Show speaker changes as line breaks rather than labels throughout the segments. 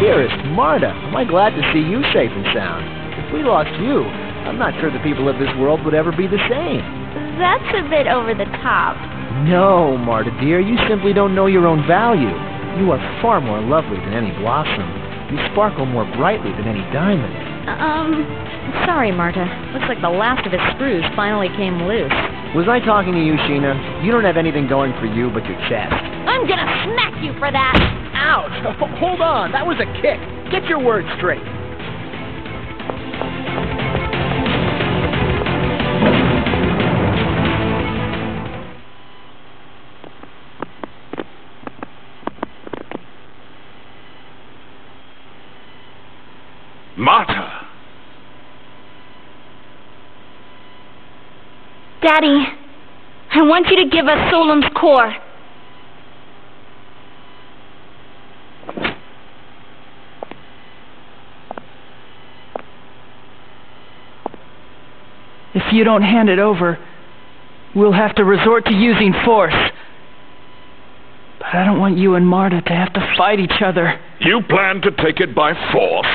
Dearest Marta, am I glad to see you safe and sound. If we lost you, I'm not sure the people of this world would ever be the same.
That's a bit over the top.
No, Marta dear, you simply don't know your own value. You are far more lovely than any blossom. You sparkle more brightly than any diamond.
Sorry, Marta. Looks like the last of his screws finally came loose.
Was I talking to you, Sheena? You don't have anything going for you but your chest.
I'm gonna smack you for that!
Ouch! Hold on, that was a kick. Get your words straight.
Marta!
Daddy, I want you to give us Solon's core.
If you don't hand it over, we'll have to resort to using force. But I don't want you and Marta to have to fight each other.
You plan to take it by force?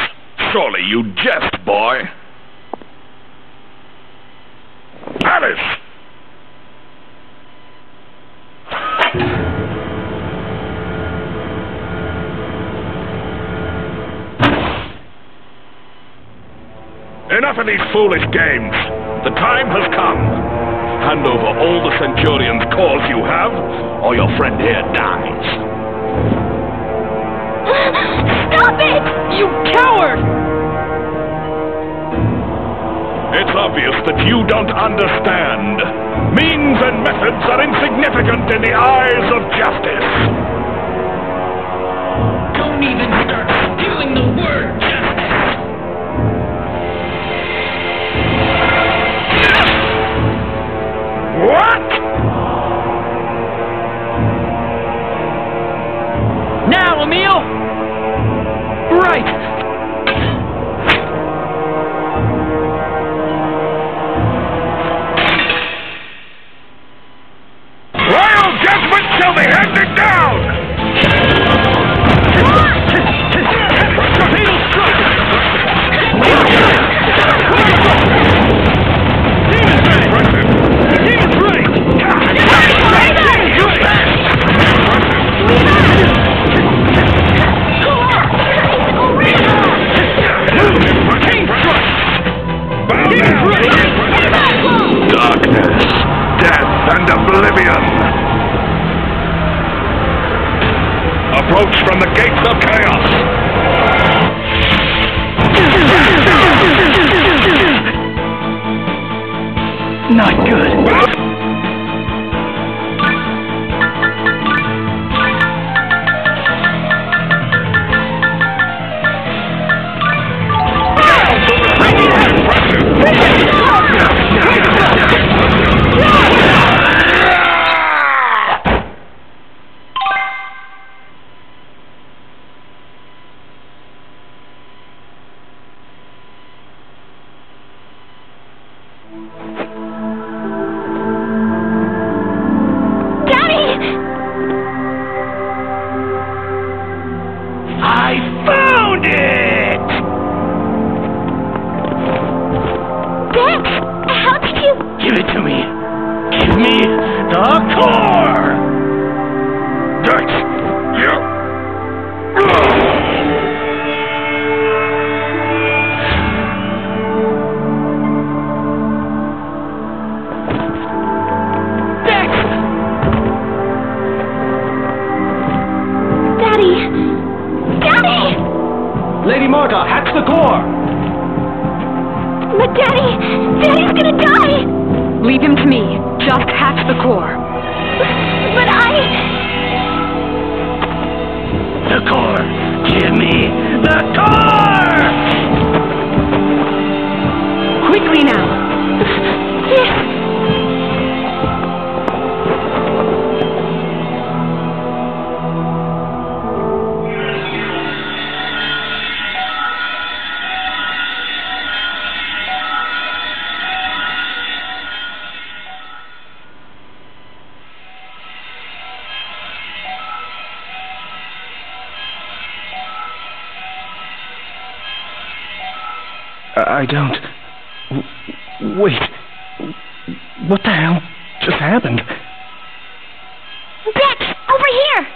Surely you jest, boy. Alice! Enough of these foolish games. The time has come. Hand over all the Centurion's cores you have, or your friend here dies.
Stop it!
You coward!
It's obvious that you don't understand. Means and methods are insignificant in the eyes of justice.
Don't even start spewing the word justice!
What?
Now, Emil! Right!
Royal judgment shall be handed down! Darkness, death, and oblivion. Approach from the gates of chaos.
Not good.
Lady Marta, hatch the core!
But Daddy's gonna die!
Leave him to me. Just hatch the core.
But
The core! Give me the core!
Quickly now.
Yes.
I don't... Wait. What the hell just happened?
Dex, over here!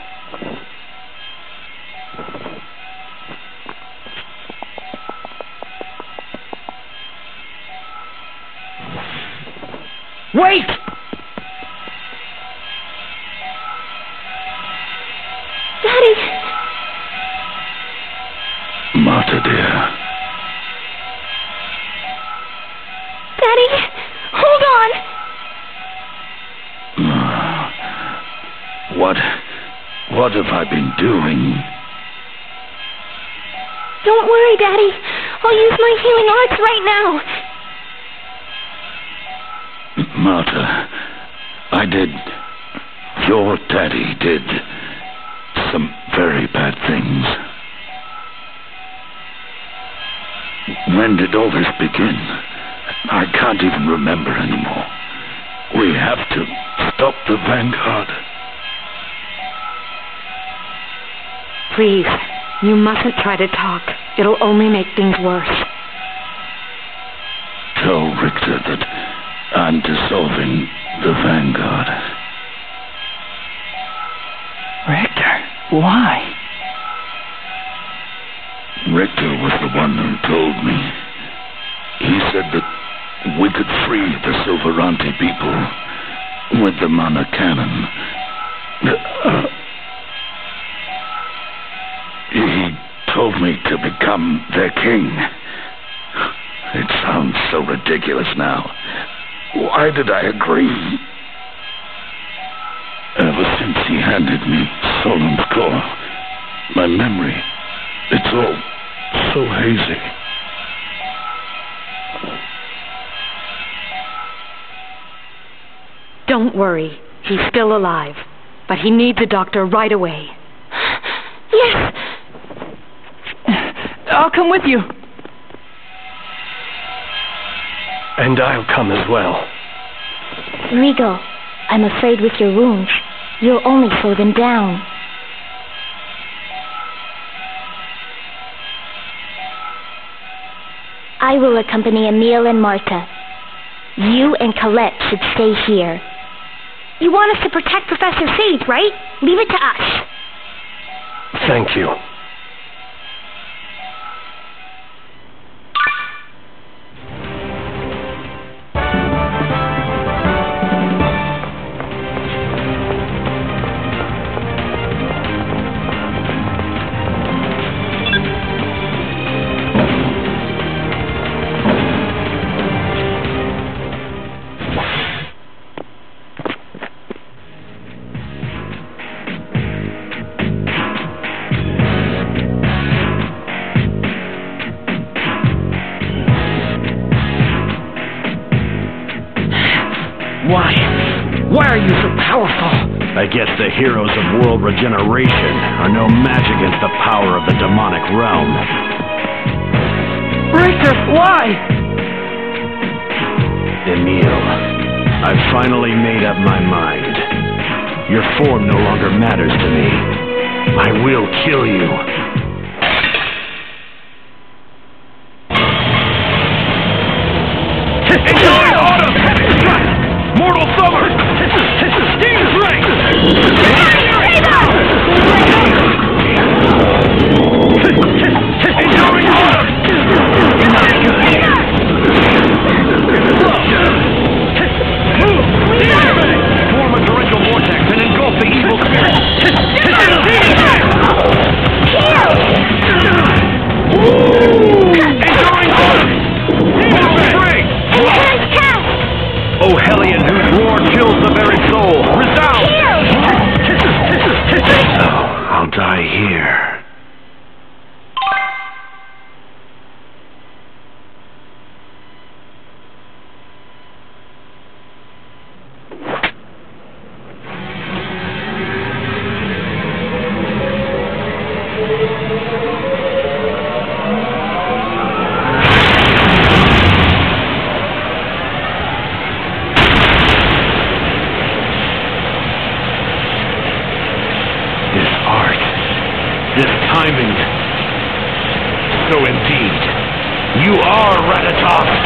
Wait!
Daddy!
Marta, dear.
Daddy, hold on!
What have I been doing?
Don't worry, Daddy. I'll use my healing arts right now.
Marta, your daddy did some very bad things. When did all this begin? I can't even remember anymore. We have to stop the Vanguard.
Please, you mustn't try to talk. It'll only make things worse.
Tell Richter that I'm dissolving the Vanguard.
Richter, why?
Richter was the one who told me. He said that we could free the Silveranti people with the Mana Cannon. He told me to become their king. It sounds so ridiculous now. Why did I agree? Ever since he handed me Solon's core, my memory, it's all so hazy.
Don't worry. He's still alive. But he needs a doctor right away.
Yes!
I'll come with you.
And I'll come as well.
Regal, I'm afraid with your wounds, you'll only slow them down. I will accompany Emile and Marta. You and Colette should stay here. You want us to protect Professor Sage, right? Leave it to us.
Thank you.
Why are you so powerful?
I guess the heroes of world regeneration are no match against the power of the demonic realm.
Richter, why?
Emile, I've finally made up my mind. Your form no longer matters to me. I will kill you.
Enjoy autumn! Heavy strike! Mortal summer! Steam strike! Enduring autumn! Form a torrential vortex and engulf the evil spirit! Enduring autumn! Mortal spring! O Hellion, whose roar chills the very soul, resound!
So, I'll die here. This timing. So indeed. You are Ratatosk!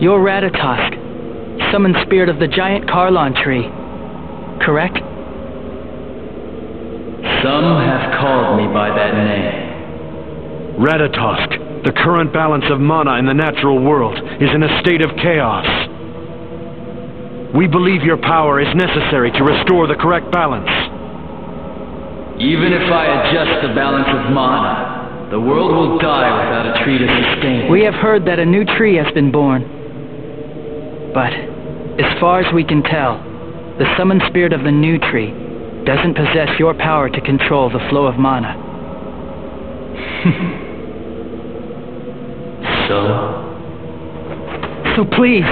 You're Ratatosk, summoned spirit of the giant Carlon tree, correct?
Some have called me by that name.
Ratatosk, the current balance of mana in the natural world is in a state of chaos. We believe your power is necessary to restore the correct balance.
Even if I adjust the balance of mana, the world will die without a tree to sustain it.
We have heard that a new tree has been born. But, as far as we can tell, the summoned spirit of the new tree doesn't possess your power to control the flow of mana. So please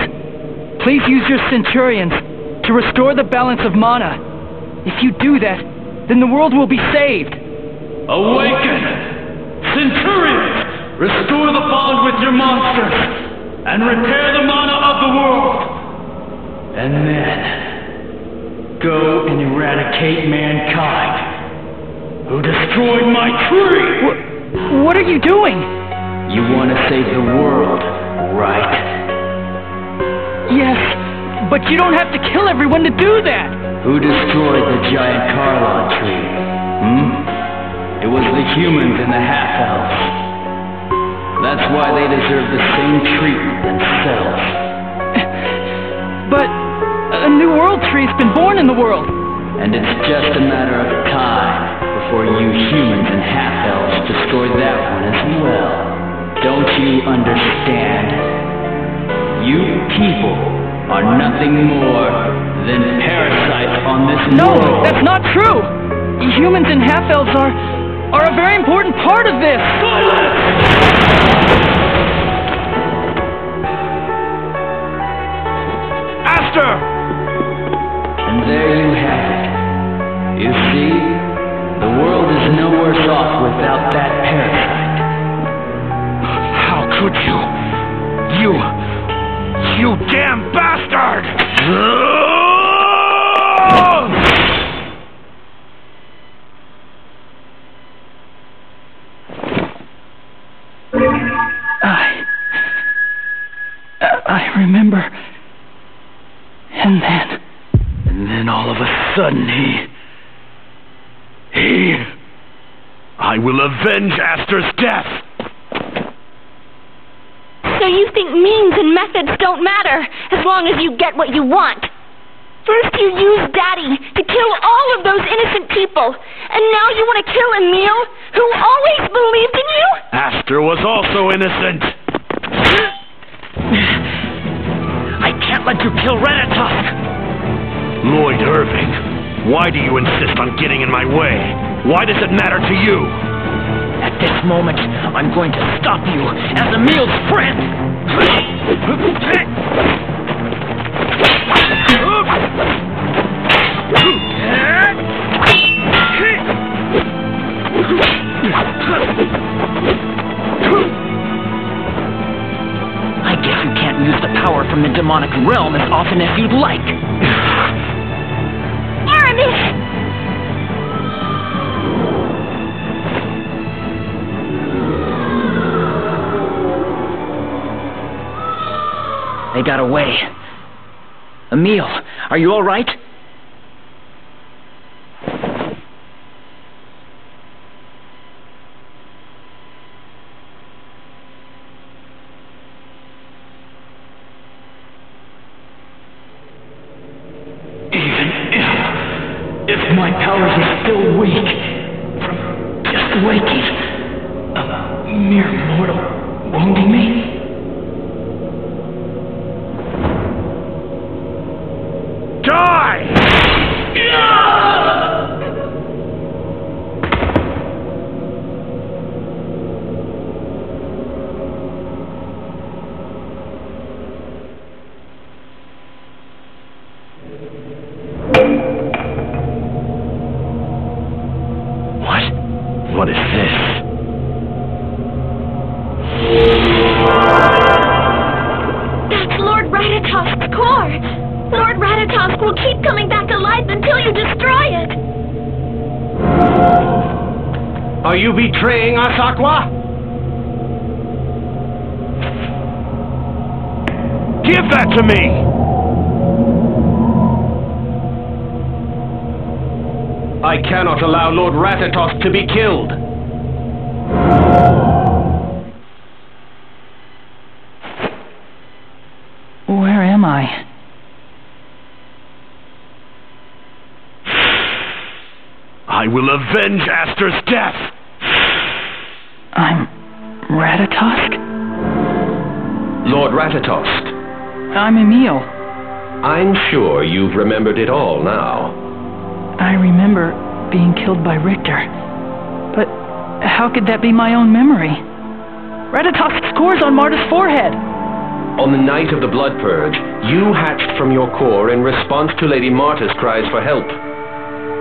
use your centurions to restore the balance of mana. If you do that, then the world will be saved.
Awaken! Centurions! Restore the bond with your monsters! And repair the mana of the world! And then, go and eradicate mankind, who destroyed my tree!
What are you doing?
You want to save the world, right?
Yes, but you don't have to kill everyone to do that!
Who destroyed the giant Carlon tree? It was the humans and the half-elves. That's why they deserve the same treatment themselves.
But a new world tree's been born in the world.
And it's just a matter of time before you humans and half-elves destroy that one as well. Don't you understand? You people are nothing more than parasites on this world.
No, that's not true! Humans and half-elves are a very important part of this!
Aster!
And there you have it. You see, the world is no worse off without that parasite.
How could you? You damn bastard!
I remember. And then
all of a sudden I will avenge Aster's death!
So you think means and methods don't matter, as long as you get what you want. First you used Daddy to kill all of those innocent people, and now you want to kill Emile, who always believed in you?
Aster was also innocent!
I can't let you kill Ratatosk!
Lloyd Irving, why do you insist on getting in my way? Why does it matter to you?
At this moment, I'm going to stop you as Emile's friend! I guess you can't use the power from the demonic realm as often as you'd like.
Aramis!
They got away. Emile, are you all right?
If my powers are still weak from just waking, a mere mortal wounding me?
Die! What is this? you betraying us, Aqua? Give that to me! I cannot allow Lord Ratatosk to be killed.
Where am I?
I will avenge Aster's death!
I'm Ratatosk?
Lord Ratatosk,
I'm Emil.
I'm sure you've remembered it all now.
I remember being killed by Richter. But how could that be my own memory? Ratatosk's core's on Marta's forehead.
On the night of the Blood Purge, you hatched from your core in response to Lady Marta's cries for help.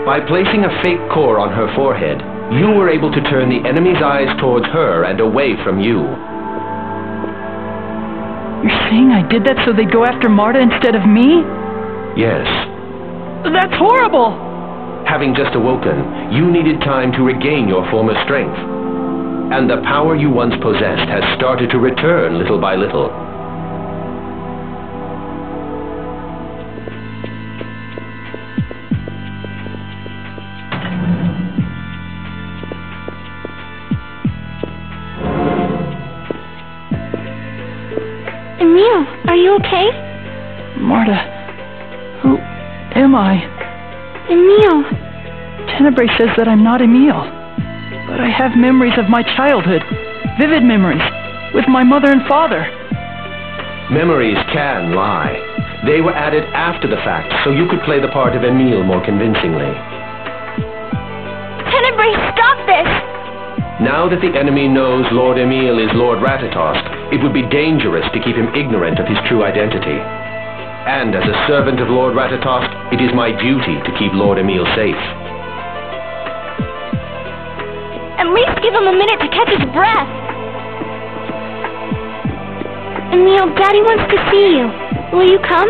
By placing a fake core on her forehead, you were able to turn the enemy's eyes towards her and away from you.
You're saying I did that so they'd go after Marta instead of me?
Yes.
That's horrible!
Having just awoken, you needed time to regain your former strength. And the power you once possessed has started to return little by little.
Emil, are you okay?
Marta, who am I?
Emil.
Tenebrae says that I'm not Emil. But I have memories of my childhood. Vivid memories. With my mother and father.
Memories can lie. They were added after the fact, so you could play the part of Emil more convincingly.
Tenebrae, stop this!
Now that the enemy knows Lord Emil is Lord Ratatosk, it would be dangerous to keep him ignorant of his true identity. And as a servant of Lord Ratatosk, it is my duty to keep Lord Emil safe.
At least give him a minute to catch his breath. Emil, Daddy wants to see you. Will you come?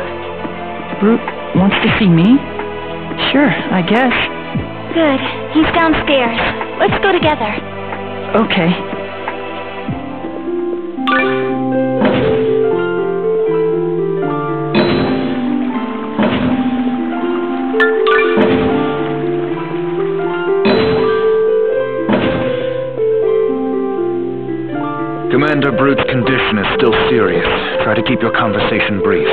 Brute wants to see me? Sure, I guess.
Good. He's downstairs. Let's go together.
Okay.
Commander Brute's condition is still serious. Try to keep your conversation brief.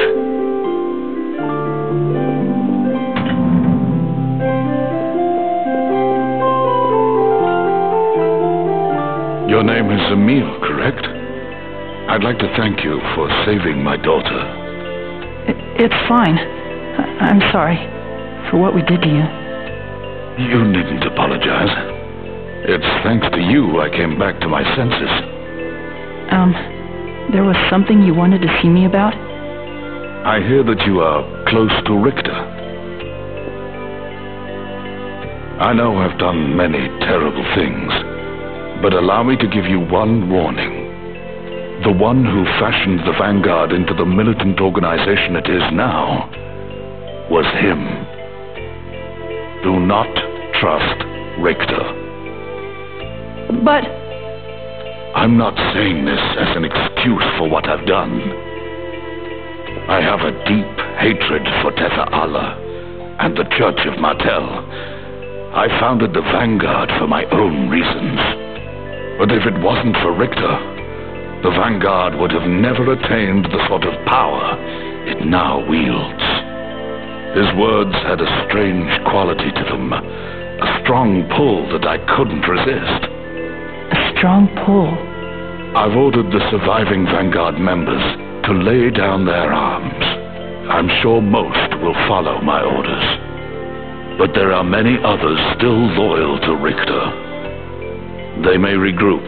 Your name is Emil, correct? I'd like to thank you for saving my daughter.
It's fine. I'm sorry for what we did to you.
You needn't apologize. It's thanks to you I came back to my senses.
There was something you wanted to see me about?
I hear that you are close to Richter. I know I've done many terrible things, but allow me to give you one warning. The one who fashioned the Vanguard into the militant organization it is now was him. Do not trust Richter.
But...
I'm not saying this as an excuse for what I've done. I have a deep hatred for Tether Allah and the Church of Martel. I founded the Vanguard for my own reasons. But if it wasn't for Richter, the Vanguard would have never attained the sort of power it now wields. His words had a strange quality to them, a strong pull that I couldn't resist.
A strong pull?
I've ordered the surviving Vanguard members to lay down their arms. I'm sure most will follow my orders. But there are many others still loyal to Richter. They may regroup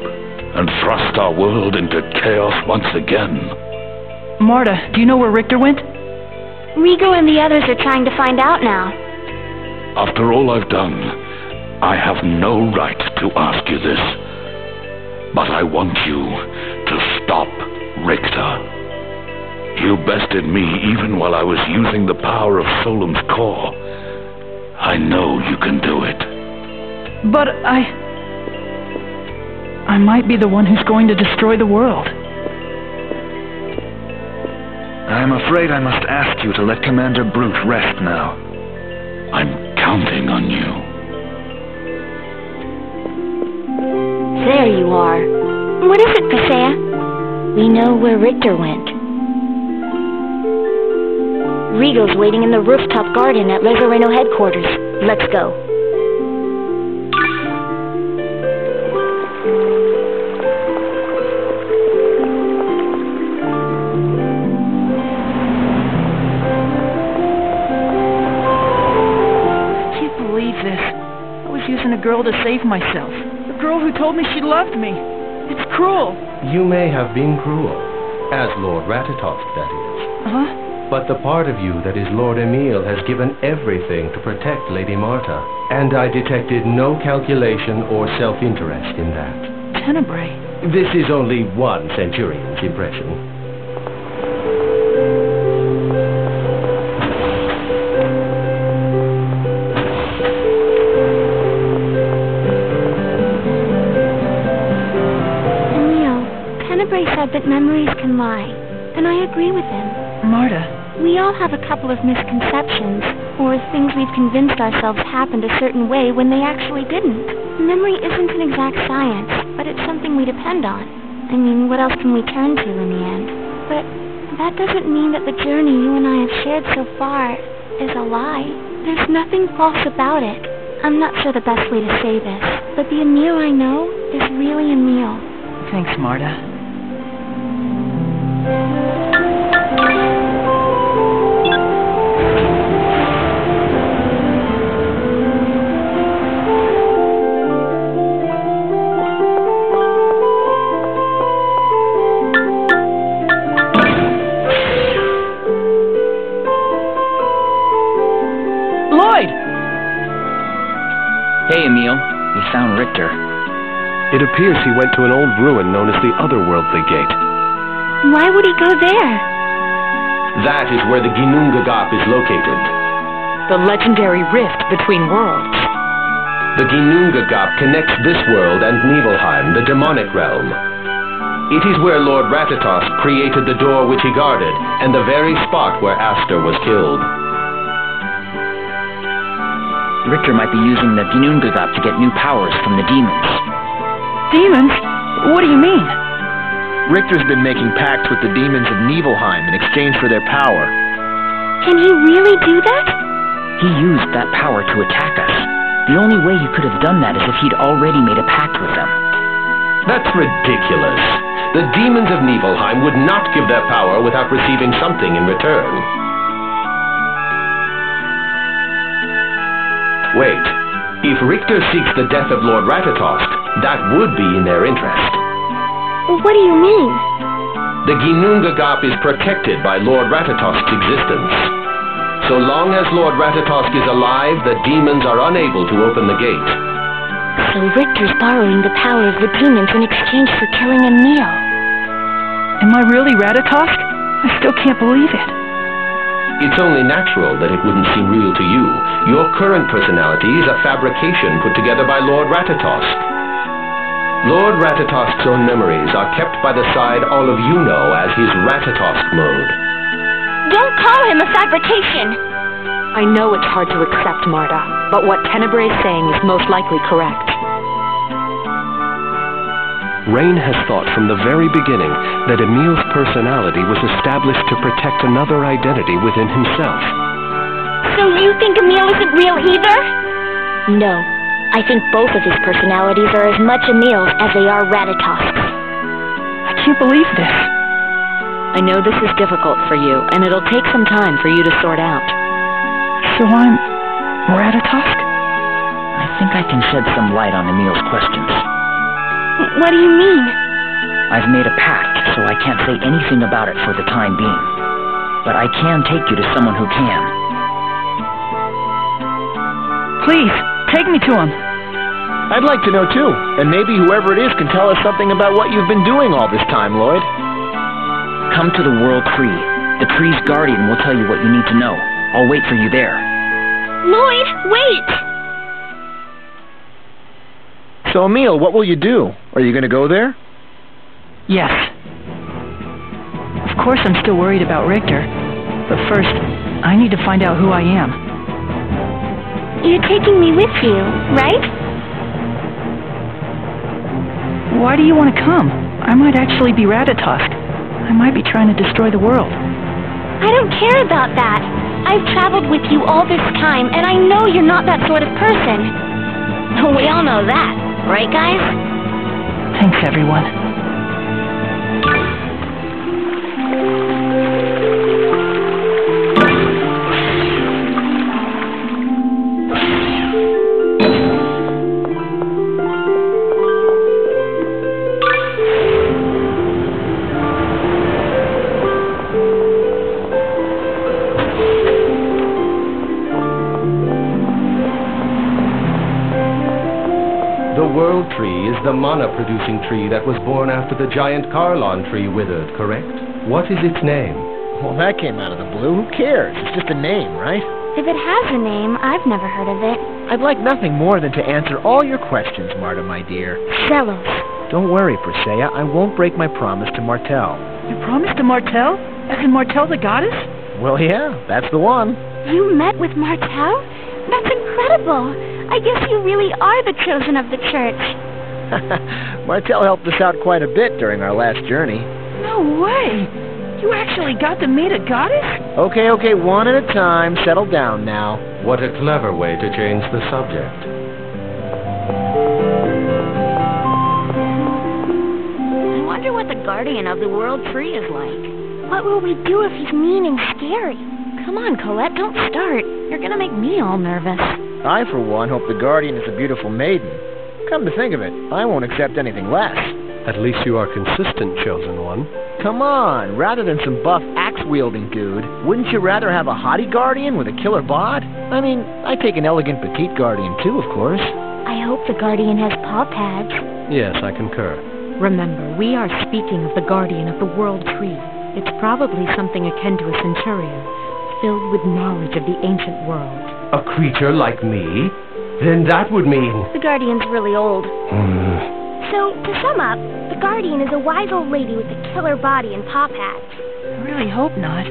and thrust our world into chaos once again.
Marta, do you know where Richter went?
Rigo and the others are trying to find out now.
After all I've done, I have no right to ask you this. But I want you to stop Richter. You bested me even while I was using the power of Solum's core. I know you can do it.
But I might be the one who's going to destroy the world.
I'm afraid I must ask you to let Commander Brute rest now.
I'm counting on you.
There you are. What is it, Pasea? We know where Richter went. Rigo's waiting in the rooftop garden at Resurreno headquarters. Let's go.
I can't believe this. I was using a girl to save myself. A girl who told me she loved me. It's cruel.
You may have been cruel, as Lord Ratatosk, that is.
Huh?
But the part of you that is Lord Emil has given everything to protect Lady Marta, and I detected no calculation or self-interest in that.
Tenebrae.
This is only one centurion's impression.
Emil, Tenebrae said that memories can lie, and I agree with him.
Marta.
We all have a couple of misconceptions, or things we've convinced ourselves happened a certain way when they actually didn't. Memory isn't an exact science, but it's something we depend on. I mean, what else can we turn to in the end? But that doesn't mean that the journey you and I have shared so far is a lie. There's nothing false about it. I'm not sure the best way to say this, but the Emil I know is really Emil.
Thanks, Marta.
Hey, Emil. We found Richter.
It appears he went to an old ruin known as the Otherworldly Gate.
Why would he go there?
That is where the Ginnungagap is located.
The legendary rift between worlds.
The Ginnungagap connects this world and Nibelheim, the demonic realm. It is where Lord Ratatosk created the door which he guarded, and the very spot where Aster was killed.
Richter might be using the Ginnungagap to get new powers from the demons.
Demons? What do you mean?
Richter's been making pacts with the demons of Nibelheim in exchange for their power.
Can he really do that?
He used that power to attack us. The only way he could have done that is if he'd already made a pact with them.
That's ridiculous. The demons of Nibelheim would not give their power without receiving something in return. Wait. If Richter seeks the death of Lord Ratatosk, that would be in their interest.
What do you mean?
The Ginnungagap is protected by Lord Ratatosk's existence. So long as Lord Ratatosk is alive, the demons are unable to open the gate.
So Richter's borrowing the power of the demons in exchange for killing Emil.
Am I really Ratatosk? I still can't believe it.
It's only natural that it wouldn't seem real to you. Your current personality is a fabrication put together by Lord Ratatosk. Lord Ratatosk's own memories are kept by the side all of you know as his Ratatosk mode.
Don't call him a fabrication!
I know it's hard to accept, Marta, but what Tenebrae is saying is most likely correct.
Rain has thought from the very beginning that Emil's personality was established to protect another identity within himself.
So you think Emil isn't real either? No. I think both of his personalities are as much Emil's as they are Ratatosk's.
I can't believe this.
I know this is difficult for you, and it'll take some time for you to sort out.
So I'm Ratatosk?
I think I can shed some light on Emil's questions.
What do you mean?
I've made a pact, so I can't say anything about it for the time being. But I can take you to someone who can.
Please, take me to him.
I'd like to know too, and maybe whoever it is can tell us something about what you've been doing all this time, Lloyd.
Come to the World Tree. The tree's guardian will tell you what you need to know. I'll wait for you there.
Lloyd, wait!
So So, Emil, what will you do? Are you going to go there?
Yes. Of course I'm still worried about Richter. But first, I need to find out who I am.
You're taking me with you, right?
Why do you want to come? I might actually be Ratatosk. I might be trying to destroy the world.
I don't care about that. I've traveled with you all this time, and I know you're not that sort of person. We all know that, right, guys?
Thanks, everyone.
The World Tree is the mana-producing tree that was born after the giant Carlon tree withered, correct? What is its name?
Well, that came out of the blue. Who cares? It's just a name, right?
If it has a name, I've never heard of it.
I'd like nothing more than to answer all your questions, Marta, my dear.
Zelos.
Don't worry, Persea. I won't break my promise to Martel.
You promised to Martel? As in Martel the goddess?
Well, yeah, that's the one.
You met with Martel? That's incredible. I guess you really are the chosen of the church.
Martel helped us out quite a bit during our last journey.
No way! You actually got to meet a goddess?
Okay, one at a time. Settle down now.
What a clever way to change the subject.
I wonder what the guardian of the World Tree is like. What will we do if he's mean and scary? Come on, Colette, don't start. You're gonna make me all nervous.
I, for one, hope the guardian is a beautiful maiden. Come to think of it, I won't accept anything less.
At least you are consistent, chosen one.
Come on, rather than some buff axe-wielding dude, wouldn't you rather have a haughty guardian with a killer bod? I mean, I take an elegant petite guardian too, of course.
I hope the guardian has paw pads.
Yes, I concur.
Remember, we are speaking of the guardian of the World Tree. It's probably something akin to a centurion, filled with knowledge of the ancient world.
A creature like me? Then that would mean...
The guardian's really old. So, to sum up, the guardian is a wise old lady with a killer body and paw pads.
I really hope not.